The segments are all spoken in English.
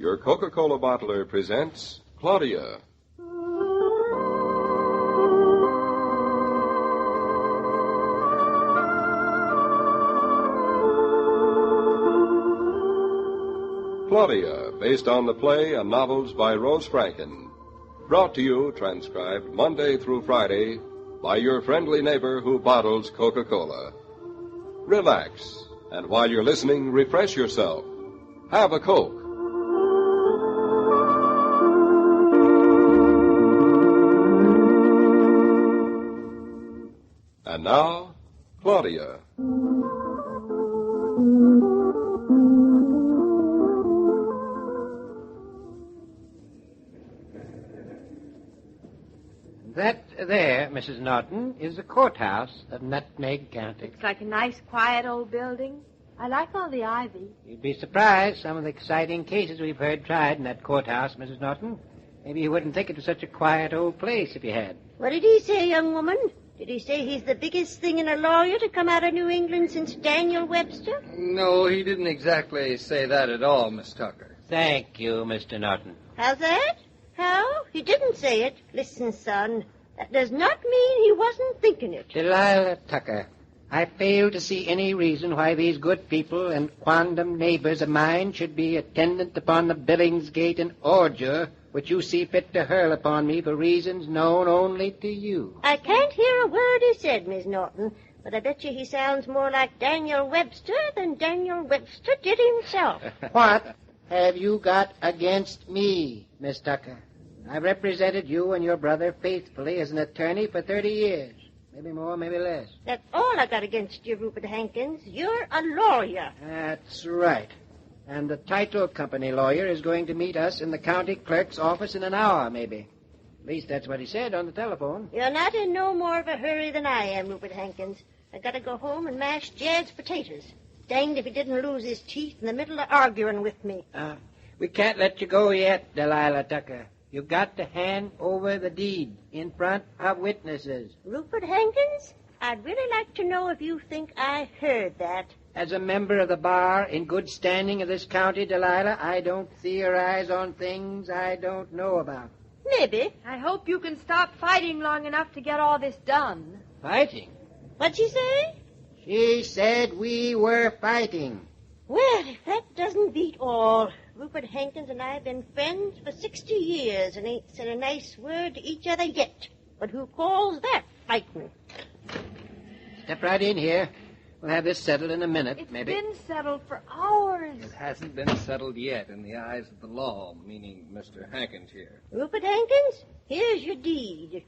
Your Coca-Cola bottler presents Claudia. Claudia, based on the play and novels by Rose Franken. Brought to you, transcribed Monday through Friday, by your friendly neighbor who bottles Coca-Cola. Relax, and while you're listening, refresh yourself. Have a Coke. And now, Claudia. That there, Mrs. Naughton, is the courthouse of Nutmeg County. It's like a nice, quiet old building. I like all the ivy. You'd be surprised some of the exciting cases we've heard tried in that courthouse, Mrs. Naughton. Maybe you wouldn't think it was such a quiet old place if you had. What did he say, young woman? Did he say he's the biggest thing in a lawyer to come out of New England since Daniel Webster? No, he didn't exactly say that at all, Miss Tucker. Thank you, Mr. Naughton. How's that? How? He didn't say it. Listen, son, that does not mean he wasn't thinking it. Delilah Tucker, I fail to see any reason why these good people and quondam neighbors of mine should be attendant upon the Billingsgate and ordure which you see fit to hurl upon me for reasons known only to you. I can't hear a word he said, Miss Naughton, but I bet you he sounds more like Daniel Webster than Daniel Webster did himself. What have you got against me, Miss Tucker? I've represented you and your brother faithfully as an attorney for 30 years. Maybe more, maybe less. That's all I got against you, Rupert Hankins. You're a lawyer. That's right. And the title company lawyer is going to meet us in the county clerk's office in an hour, maybe. At least that's what he said on the telephone. You're not in no more of a hurry than I am, Rupert Hankins. I gotta go home and mash Jad's potatoes. Danged if he didn't lose his teeth in the middle of arguing with me. We can't let you go yet, Delilah Tucker. You got to hand over the deed in front of witnesses. Rupert Hankins, I'd really like to know if you think I heard that. As a member of the bar in good standing of this county, Delilah, I don't theorize on things I don't know about. Maybe. I hope you can stop fighting long enough to get all this done. Fighting? What'd she say? She said we were fighting. Well, if that doesn't beat all. Rupert Hankins and I have been friends for 60 years and ain't said a nice word to each other yet. But who calls that fighting? Step right in here. We'll have this settled in a minute, maybe. It's been settled for hours. It hasn't been settled yet in the eyes of the law, meaning Mr. Hankins here. Rupert Hankins, here's your deed.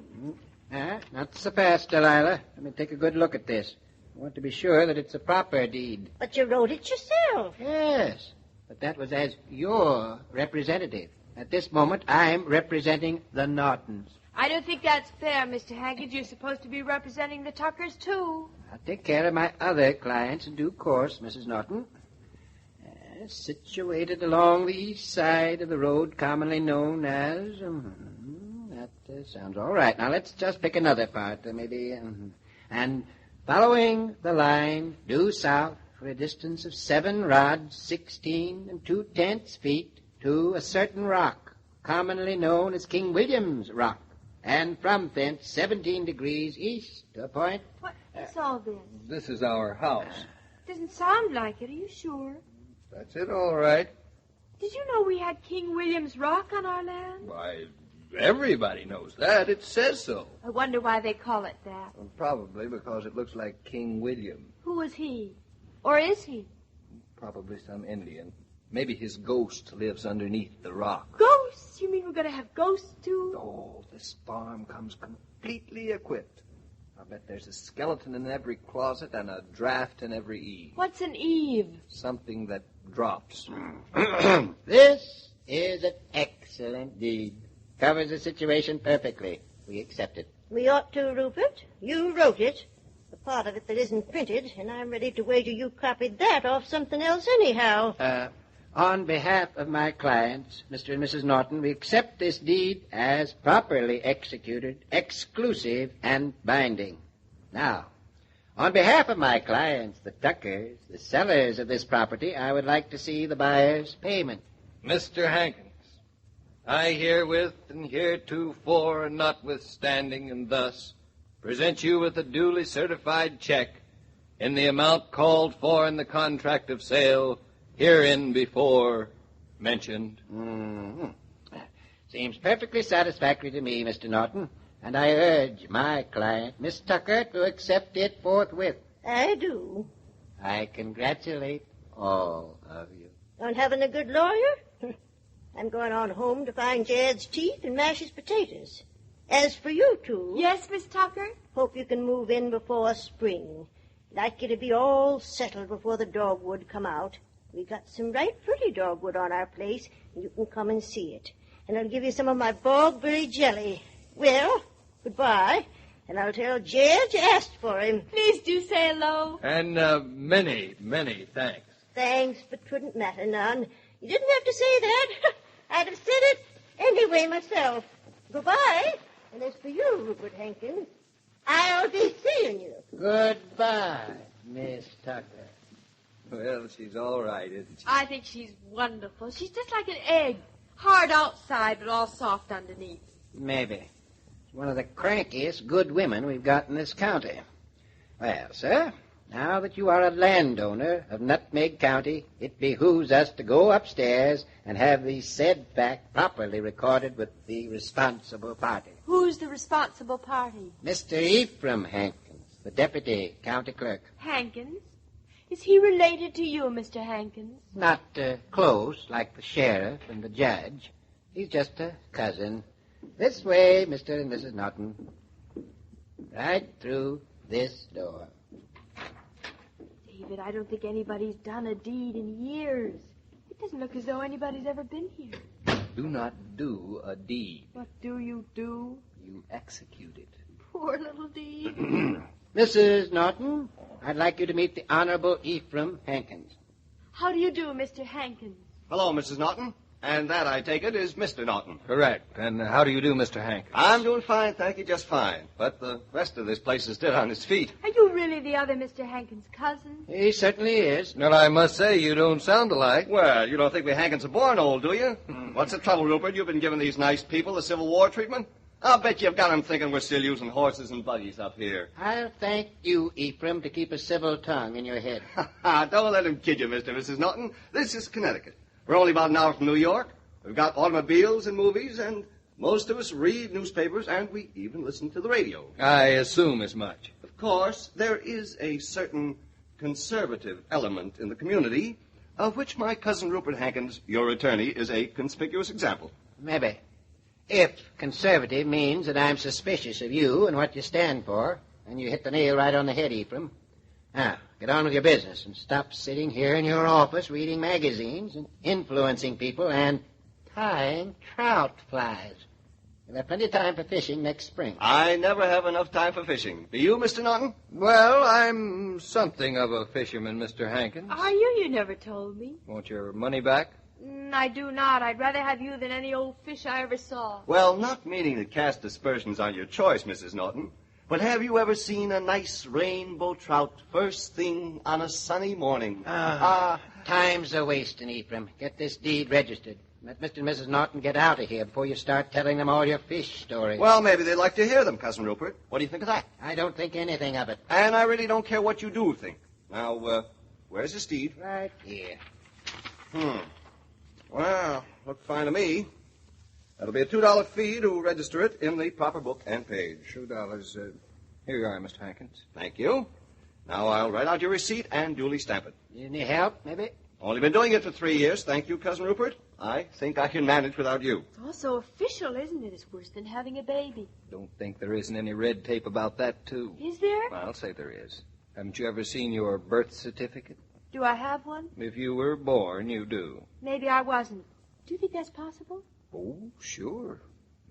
Not so fast, Delilah. Let me take a good look at this. I want to be sure that it's a proper deed. But you wrote it yourself. Yes, but that was as your representative. At this moment, I'm representing the Naughtons. I don't think that's fair, Mr. Hankins. You're supposed to be representing the Tuckers, too. I'll take care of my other clients in due course, Mrs. Naughton. Situated along the east side of the road commonly known as... that sounds all right. Now, let's just pick another part, maybe. And following the line due south for a distance of 7 rods, 16 2/10 feet, to a certain rock, commonly known as King William's Rock. And from thence 17 degrees east to a point... What's all this? This is our house. Doesn't sound like it. Are you sure? That's it, all right. Did you know we had King William's Rock on our land? Why, everybody knows that. It says so. I wonder why they call it that. Well, probably because it looks like King William. Who was he? Or is he? Probably some Indian. Maybe his ghost lives underneath the rock. Ghosts? You mean we're going to have ghosts, too? Oh, this farm comes completely equipped. I bet there's a skeleton in every closet and a draft in every eave. What's an eave? Something that drops. This is an excellent deed. Covers the situation perfectly. We accept it. We ought to, Rupert. You wrote it. The part of it that isn't printed, and I'm ready to wager you copied that off something else anyhow. On behalf of my clients, Mr. and Mrs. Naughton, we accept this deed as properly executed, exclusive, and binding. Now, on behalf of my clients, the Tuckers, the sellers of this property, I would like to see the buyer's payment. Mr. Hankins, I herewith and heretofore and notwithstanding and thus present you with a duly certified check in the amount called for in the contract of sale herein before mentioned. Mm-hmm. Seems perfectly satisfactory to me, Mr. Naughton, and I urge my client, Miss Tucker, to accept it forthwith. I do. I congratulate all of you. On having a good lawyer? I'm going on home to find Jed's teeth and mash his potatoes. As for you two... Yes, Miss Tucker? Hope you can move in before spring. Like you to be all settled before the dogwood come out. We got some right pretty dogwood on our place, and you can come and see it. And I'll give you some of my bogberry jelly. Well, goodbye. And I'll tell Jed you asked for him. Please do say hello. And many, many thanks. Thanks, but 'twouldn't matter none. You didn't have to say that. I'd have said it anyway myself. Goodbye. And as for you, Rupert Hankins, I'll be seeing you. Goodbye, Miss Tucker. Well, she's all right, isn't she? I think she's wonderful. She's just like an egg. Hard outside, but all soft underneath. Maybe. She's one of the crankiest good women we've got in this county. Well, sir, now that you are a landowner of Nutmeg County, it behooves us to go upstairs and have the said fact properly recorded with the responsible party. Who's the responsible party? Mr. Ephraim Hankins, the deputy county clerk. Hankins? Is he related to you, Mr. Hankins? Not close, like the sheriff and the judge. He's just a cousin. This way, Mr. and Mrs. Naughton. Right through this door. David, I don't think anybody's done a deed in years. It doesn't look as though anybody's ever been here. Do not do a deed. What do? You execute it. poor little deed. Mrs. Naughton, I'd like you to meet the Honorable Ephraim Hankins. How do you do, Mr. Hankins? Hello, Mrs. Naughton. And that, I take it, is Mr. Naughton. Correct. And how do you do, Mr. Hankins? I'm doing fine, thank you, just fine. But the rest of this place is dead on its feet. Are you really the other Mr. Hankins' cousin? He certainly is. Well, I must say, you don't sound alike. Well, you don't think we Hankins are born old, do you? What's the trouble, Rupert? You've been giving these nice people the Civil War treatment? I'll bet you've got them thinking we're still using horses and buggies up here. I'll thank you, Ephraim, to keep a civil tongue in your head. Don't let him kid you, Mr. and Mrs. Naughton. This is Connecticut. We're only about an hour from New York. We've got automobiles and movies, and most of us read newspapers, and we even listen to the radio. I assume as much. Of course, there is a certain conservative element in the community, of which my cousin Rupert Hankins, your attorney, is a conspicuous example. Maybe. If conservative means that I'm suspicious of you and what you stand for, and you hit the nail right on the head, Ephraim. Now, get on with your business and stop sitting here in your office reading magazines and influencing people and tying trout flies. We'll have plenty of time for fishing next spring. I never have enough time for fishing. Do you, Mr. Naughton? Well, I'm something of a fisherman, Mr. Hankins. Are you? You never told me. Want your money back? I do not. I'd rather have you than any old fish I ever saw. Well, not meaning to cast aspersions on your choice, Mrs. Naughton, but have you ever seen a nice rainbow trout first thing on a sunny morning? Time's a wasting, Ephraim. Get this deed registered. Let Mr. and Mrs. Naughton get out of here before you start telling them all your fish stories. Well, maybe they'd like to hear them, Cousin Rupert. What do you think of that? I don't think anything of it. And I really don't care what you do think. Now, where's this deed? Right here. Well, look fine to me. That'll be a $2 fee to register it in the proper book and page. $2. Here you are, Mr. Hankins. Thank you. Now I'll write out your receipt and duly stamp it. Need any help, maybe? Only been doing it for 3 years. Thank you, Cousin Rupert. I think I can manage without you. It's also official, isn't it? It's worse than having a baby. Don't think there isn't any red tape about that, too. Is there? Well, I'll say there is. Haven't you ever seen your birth certificate? Do I have one? If you were born, you do. Maybe I wasn't. Do you think that's possible? Oh, sure.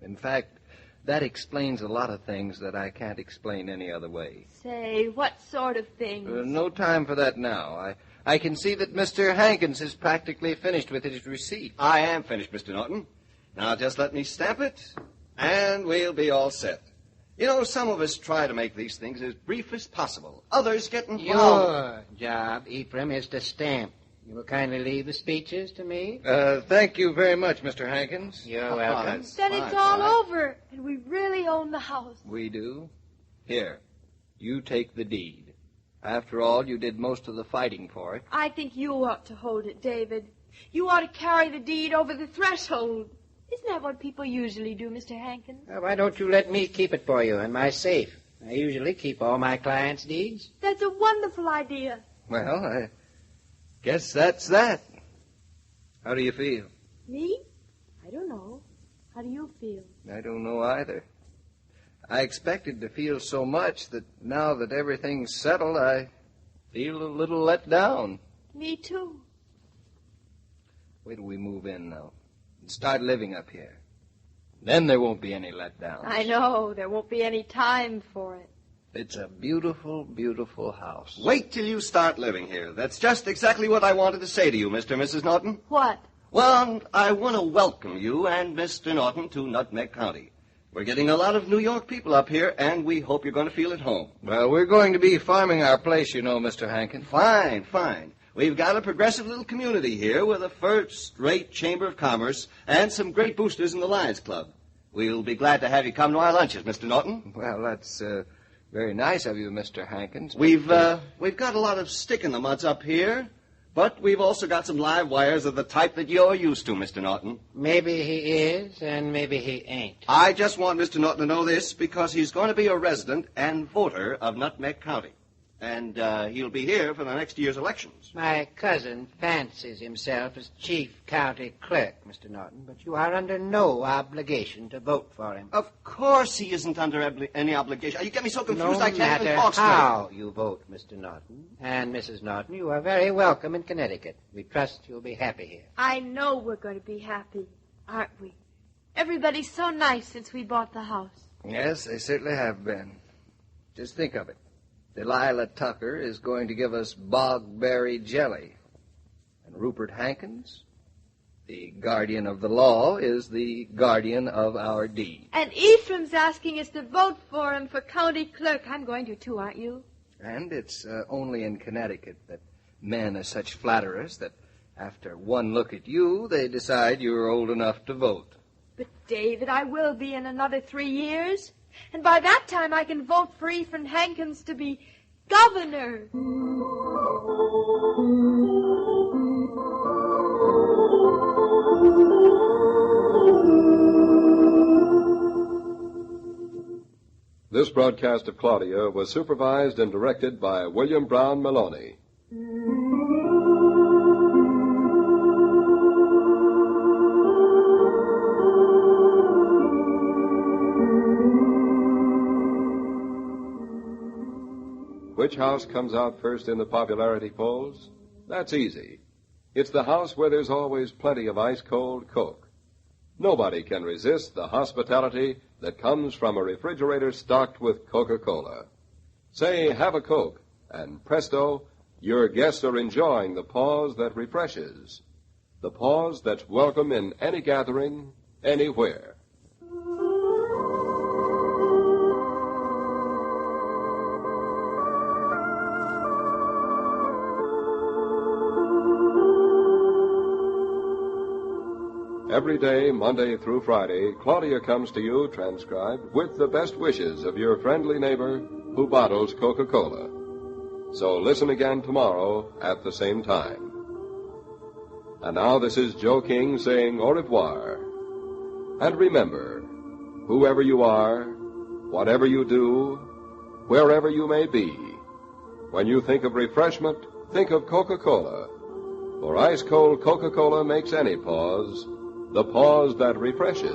In fact, that explains a lot of things that I can't explain any other way. Say, what sort of things? No time for that now. I can see that Mr. Hankins is practically finished with his receipt. I am finished, Mr. Naughton. Now just let me stamp it, and we'll be all set. You know, some of us try to make these things as brief as possible. Others get involved. Your job, Ephraim, is to stamp. You will kindly leave the speeches to me. Thank you very much, Mr. Hankins. You're welcome. Then it's all over, and we really own the house. We do? Here, you take the deed. After all, you did most of the fighting for it. I think you ought to hold it, David. You ought to carry the deed over the threshold. Isn't that what people usually do, Mr. Hankins? Why don't you let me keep it for you in my safe? I usually keep all my clients' deeds. That's a wonderful idea. Well, I guess that's that. How do you feel? Me? I don't know. How do you feel? I don't know either. I expected to feel so much that now that everything's settled, I feel a little let down. Me too. Wait till we move in now and start living up here. Then there won't be any letdowns. I know. There won't be any time for it. It's a beautiful, beautiful house. Wait till you start living here. That's just exactly what I wanted to say to you, Mr. and Mrs. Naughton. What? Well, I want to welcome you and Mr. Naughton to Nutmeg County. We're getting a lot of New York people up here, and we hope you're going to feel at home. Well, we're going to be farming our place, you know, Mr. Hankin. Fine, fine. We've got a progressive little community here with a first-rate chamber of commerce and some great boosters in the Lions Club. We'll be glad to have you come to our lunches, Mr. Naughton. Well, that's very nice of you, Mr. Hankins. We've got a lot of stick-in-the-muds up here, but we've also got some live wires of the type that you're used to, Mr. Naughton. Maybe he is, and maybe he ain't. I just want Mr. Naughton to know this because he's going to be a resident and voter of Nutmeg County. And he'll be here for the next year's elections. My cousin fancies himself as chief county clerk, Mr. Naughton, but you are under no obligation to vote for him. Of course he isn't under any obligation. You get me so confused No I can't even matter talk straight. how you vote, Mr. Naughton and Mrs. Naughton, you are very welcome in Connecticut. We trust you'll be happy here. I know we're going to be happy, aren't we? Everybody's so nice since we bought the house. Yes, they certainly have been. Just think of it. Delilah Tucker is going to give us bogberry jelly. And Rupert Hankins, the guardian of the law, is the guardian of our deed. And Ephraim's asking us to vote for him for county clerk. I'm going to, too, aren't you? And it's only in Connecticut that men are such flatterers that after one look at you, they decide you're old enough to vote. But, David, I will be in another 3 years. And by that time, I can vote for Ephraim Hankins to be governor. This broadcast of Claudia was supervised and directed by William Brown Meloney. Which house comes out first in the popularity polls? That's easy. It's the house where there's always plenty of ice-cold Coke. Nobody can resist the hospitality that comes from a refrigerator stocked with Coca-Cola. Say, have a Coke, and presto, your guests are enjoying the pause that refreshes. The pause that's welcome in any gathering, anywhere. Every day, Monday through Friday, Claudia comes to you transcribed with the best wishes of your friendly neighbor who bottles Coca-Cola. So listen again tomorrow at the same time. And now this is Joe King saying au revoir. And remember, whoever you are, whatever you do, wherever you may be, when you think of refreshment, think of Coca-Cola. For ice-cold Coca-Cola makes any pause the pause that refreshes.